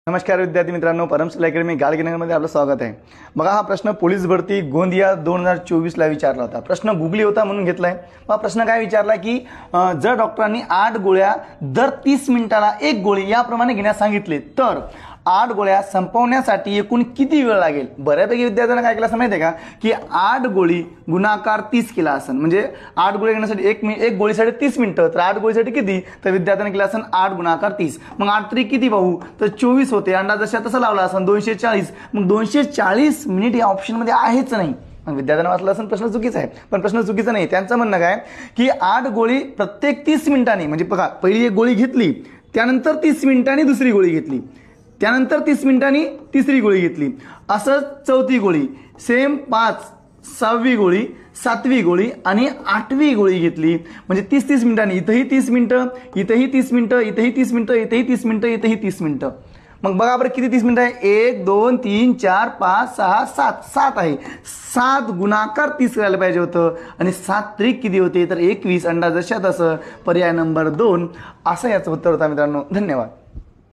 नमस्कार विद्यार्थी मित्रांनो, परमशिला अकॅडमी गाडगेनगरमध्ये आपलं स्वागत आहे। बघा, हा प्रश्न पोलीस भरती गोंदिया 2024 ला विचारला होता। प्रश्न गुगली होता म्हणून घेतलाय। हा प्रश्न काय विचारला की जर डॉक्टरांनी 8 गोळ्या दर 30 मिनिटाला 1 गोळी याप्रमाणे घेण्यास सांगितले तर 8 गोळ्या संपवण्यासाठी एकूण किती वेळ लागेल। बऱ्यापैकी विद्यार्थ्यांना काय केलं असं माहिती आहे का की 8 गोळी गुणाकार 30 केला असेल, म्हणजे 8 गोळी घेण्यासाठी एक गोळीसाठी 30 मिनिटं, तर 8 गोळीसाठी किती, तर विद्यार्थ्यांना केलं असेल 8 गुणाकार 30। मग 8 त्रिक किती पाहू तर 24 होते। अंदाज जसा तसा लावला असेल 240। मग 240 मिनिट या ऑप्शन मध्ये आहेच नाही। विद्यार्थ्यांना वाचला असेल प्रश्न चुकीचा आहे, पण प्रश्न चुकीचा नाही। त्यांचं म्हणणं काय की 8 गोळी प्रत्येक 30 मिनिटांनी, म्हणजे बघा पहिली एक गोळी घेतली, त्यानंतर 30 मिनिटांनी दुसरी गोळी घेतली, त्यानंतर 30 मिनिटांनी तिसरी गोळी घेतली, असं चौथी गोळी, सेम 5, 6वी गोळी, 7वी गोळी आणि 8वी गोळी घेतली, म्हणजे 30 मिनिटांनी इथेही 30 मिनिटं, इथेही 30 मिनिटं, इथेही 30 मिनिटं, इथेही 30 मिनिटं, इथेही 30 मिनिटं। मग बघा बरं किती 30 मिनिटं आहे, 1 2 3 4 5 6 7 7 आहे। 7 गुणाकार 30 करायला पाहिजे होतं आणि 7 त्रिक किती होते तर 21। अंदाज जशा तसं पर्याय नंबर 2 असं याचं उत्तर होतं मित्रांनो। धन्यवाद।